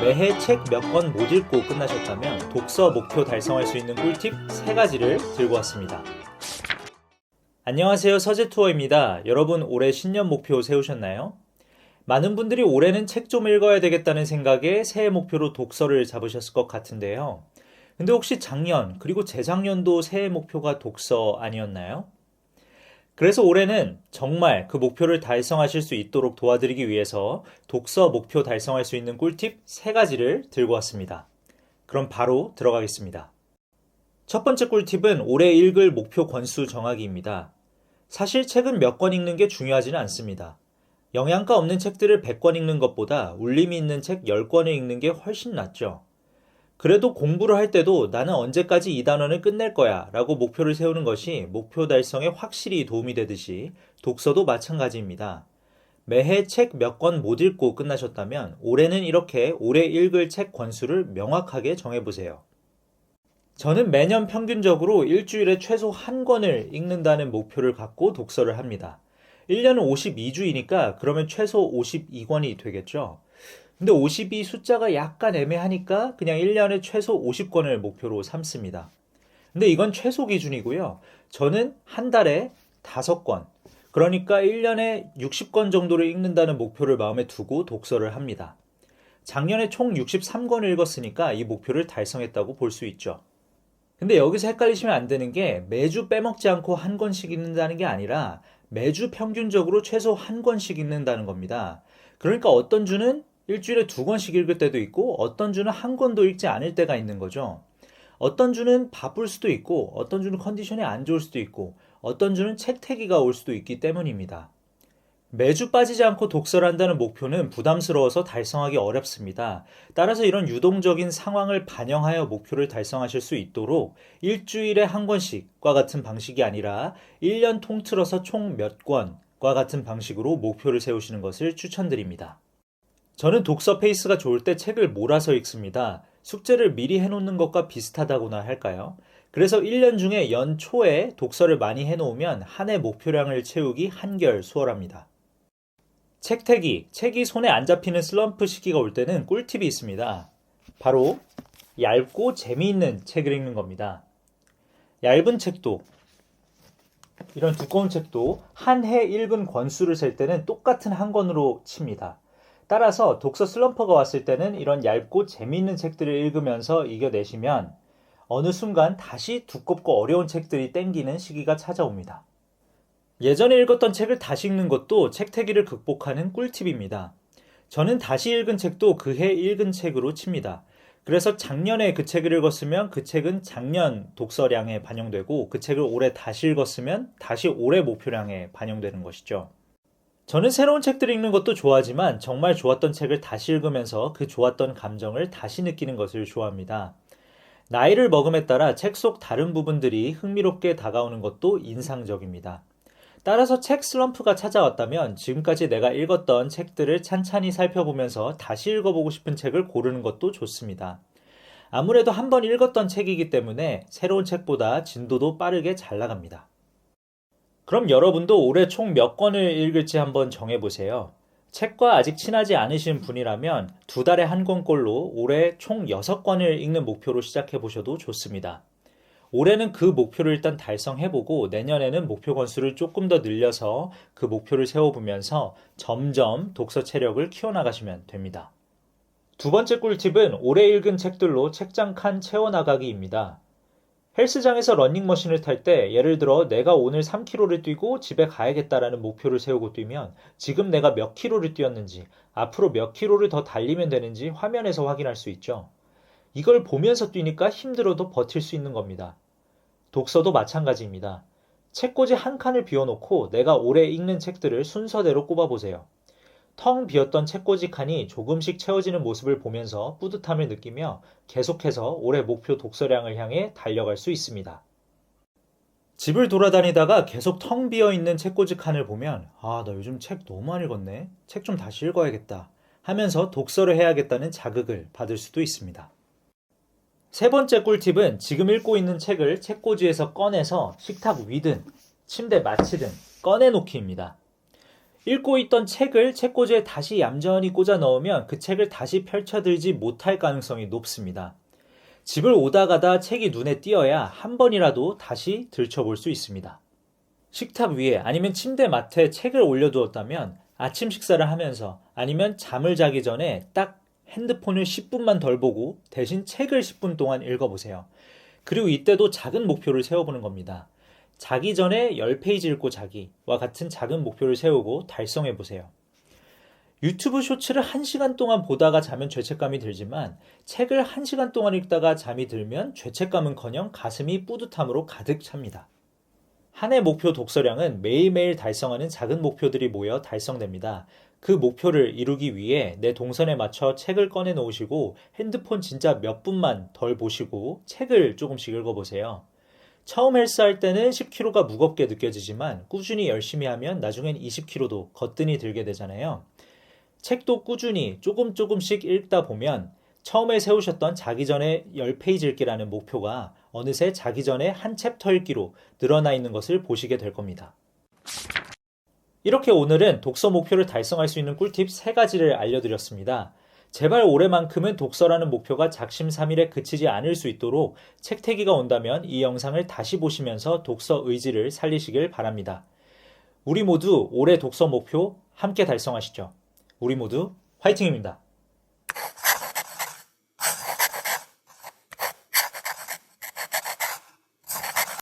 매해 책 몇 권 못 읽고 끝나셨다면 독서 목표 달성할 수 있는 꿀팁 3가지를 들고 왔습니다. 안녕하세요, 서재투어입니다. 여러분 올해 신년 목표 세우셨나요? 많은 분들이 올해는 책 좀 읽어야 되겠다는 생각에 새해 목표로 독서를 잡으셨을 것 같은데요. 근데 혹시 작년 그리고 재작년도 새해 목표가 독서 아니었나요? 그래서 올해는 정말 그 목표를 달성하실 수 있도록 도와드리기 위해서 독서 목표 달성할 수 있는 꿀팁 3가지를 들고 왔습니다. 그럼 바로 들어가겠습니다. 첫 번째 꿀팁은 올해 읽을 목표 권수 정하기입니다. 사실 책은 몇 권 읽는 게 중요하지는 않습니다. 영양가 없는 책들을 100권 읽는 것보다 울림이 있는 책 10권을 읽는 게 훨씬 낫죠. 그래도 공부를 할 때도 나는 언제까지 이 단원을 끝낼 거야 라고 목표를 세우는 것이 목표 달성에 확실히 도움이 되듯이 독서도 마찬가지입니다. 매해 책 몇 권 못 읽고 끝나셨다면 올해는 이렇게 올해 읽을 책 권수를 명확하게 정해보세요. 저는 매년 평균적으로 일주일에 최소 한 권을 읽는다는 목표를 갖고 독서를 합니다. 1년은 52주이니까 그러면 최소 52권이 되겠죠. 근데 52 숫자가 약간 애매하니까 그냥 1년에 최소 50권을 목표로 삼습니다. 근데 이건 최소 기준이고요. 저는 한 달에 5권, 그러니까 1년에 60권 정도를 읽는다는 목표를 마음에 두고 독서를 합니다. 작년에 총 63권을 읽었으니까 이 목표를 달성했다고 볼 수 있죠. 근데 여기서 헷갈리시면 안 되는 게 매주 빼먹지 않고 한 권씩 읽는다는 게 아니라 매주 평균적으로 최소 한 권씩 읽는다는 겁니다. 그러니까 어떤 주는 일주일에 2권씩 읽을 때도 있고 어떤 주는 한 권도 읽지 않을 때가 있는 거죠. 어떤 주는 바쁠 수도 있고 어떤 주는 컨디션이 안 좋을 수도 있고 어떤 주는 책태기가 올 수도 있기 때문입니다. 매주 빠지지 않고 독서를 한다는 목표는 부담스러워서 달성하기 어렵습니다. 따라서 이런 유동적인 상황을 반영하여 목표를 달성하실 수 있도록 일주일에 한 권씩과 같은 방식이 아니라 1년 통틀어서 총 몇 권과 같은 방식으로 목표를 세우시는 것을 추천드립니다. 저는 독서 페이스가 좋을 때 책을 몰아서 읽습니다. 숙제를 미리 해놓는 것과 비슷하다고나 할까요? 그래서 1년 중에 연초에 독서를 많이 해놓으면 한 해 목표량을 채우기 한결 수월합니다. 책태기, 책이 손에 안 잡히는 슬럼프 시기가 올 때는 꿀팁이 있습니다. 바로 얇고 재미있는 책을 읽는 겁니다. 얇은 책도, 이런 두꺼운 책도 한 해 읽은 권수를 셀 때는 똑같은 한 권으로 칩니다. 따라서 독서 슬럼프가 왔을 때는 이런 얇고 재미있는 책들을 읽으면서 이겨내시면 어느 순간 다시 두껍고 어려운 책들이 땡기는 시기가 찾아옵니다. 예전에 읽었던 책을 다시 읽는 것도 책태기를 극복하는 꿀팁입니다. 저는 다시 읽은 책도 그 해 읽은 책으로 칩니다. 그래서 작년에 그 책을 읽었으면 그 책은 작년 독서량에 반영되고 그 책을 올해 다시 읽었으면 다시 올해 목표량에 반영되는 것이죠. 저는 새로운 책들 읽는 것도 좋아하지만 정말 좋았던 책을 다시 읽으면서 그 좋았던 감정을 다시 느끼는 것을 좋아합니다. 나이를 먹음에 따라 책 속 다른 부분들이 흥미롭게 다가오는 것도 인상적입니다. 따라서 책 슬럼프가 찾아왔다면 지금까지 내가 읽었던 책들을 찬찬히 살펴보면서 다시 읽어보고 싶은 책을 고르는 것도 좋습니다. 아무래도 한번 읽었던 책이기 때문에 새로운 책보다 진도도 빠르게 잘 나갑니다. 그럼 여러분도 올해 총 몇 권을 읽을지 한번 정해보세요. 책과 아직 친하지 않으신 분이라면 2달에 한 권꼴로 올해 총 6권을 읽는 목표로 시작해보셔도 좋습니다. 올해는 그 목표를 일단 달성해보고 내년에는 목표 권수를 조금 더 늘려서 그 목표를 세워보면서 점점 독서 체력을 키워나가시면 됩니다. 두 번째 꿀팁은 올해 읽은 책들로 책장 칸 채워나가기입니다. 헬스장에서 러닝머신을 탈 때 예를 들어 내가 오늘 3km를 뛰고 집에 가야겠다라는 목표를 세우고 뛰면 지금 내가 몇 킬로를 뛰었는지 앞으로 몇 킬로를 더 달리면 되는지 화면에서 확인할 수 있죠. 이걸 보면서 뛰니까 힘들어도 버틸 수 있는 겁니다. 독서도 마찬가지입니다. 책꽂이 한 칸을 비워놓고 내가 올해 읽는 책들을 순서대로 꼽아보세요. 텅 비었던 책꽂이 칸이 조금씩 채워지는 모습을 보면서 뿌듯함을 느끼며 계속해서 올해 목표 독서량을 향해 달려갈 수 있습니다. 집을 돌아다니다가 계속 텅 비어있는 책꽂이 칸을 보면 나 요즘 책 너무 안 읽었네. 책 좀 다시 읽어야겠다 하면서 독서를 해야겠다는 자극을 받을 수도 있습니다. 세 번째 꿀팁은 지금 읽고 있는 책을 책꽂이에서 꺼내서 식탁 위든 침대 마치든 꺼내놓기입니다. 읽고 있던 책을 책꽂이에 다시 얌전히 꽂아 넣으면 그 책을 다시 펼쳐들지 못할 가능성이 높습니다. 집을 오다 가다 책이 눈에 띄어야 한 번이라도 다시 들춰볼 수 있습니다. 식탁 위에 아니면 침대 맡에 책을 올려두었다면 아침 식사를 하면서 아니면 잠을 자기 전에 딱 핸드폰을 10분만 덜 보고 대신 책을 10분 동안 읽어보세요. 그리고 이때도 작은 목표를 세워보는 겁니다. 자기 전에 10페이지 읽고 자기와 같은 작은 목표를 세우고 달성해보세요. 유튜브 쇼츠를 1시간 동안 보다가 자면 죄책감이 들지만 책을 1시간 동안 읽다가 잠이 들면 죄책감은커녕 가슴이 뿌듯함으로 가득 찹니다. 한 해 목표 독서량은 매일매일 달성하는 작은 목표들이 모여 달성됩니다. 그 목표를 이루기 위해 내 동선에 맞춰 책을 꺼내 놓으시고 핸드폰 진짜 몇 분만 덜 보시고 책을 조금씩 읽어보세요. 처음 헬스할 때는 10kg가 무겁게 느껴지지만 꾸준히 열심히 하면 나중엔 20kg도 거뜬히 들게 되잖아요. 책도 꾸준히 조금씩 읽다 보면 처음에 세우셨던 자기 전에 10페이지 읽기라는 목표가 어느새 자기 전에 한 챕터 읽기로 늘어나 있는 것을 보시게 될 겁니다. 이렇게 오늘은 독서 목표를 달성할 수 있는 꿀팁 3가지를 알려드렸습니다. 제발 올해만큼은 독서라는 목표가 작심삼일에 그치지 않을 수 있도록 책태기가 온다면 이 영상을 다시 보시면서 독서 의지를 살리시길 바랍니다. 우리 모두 올해 독서 목표 함께 달성하시죠. 우리 모두 화이팅입니다.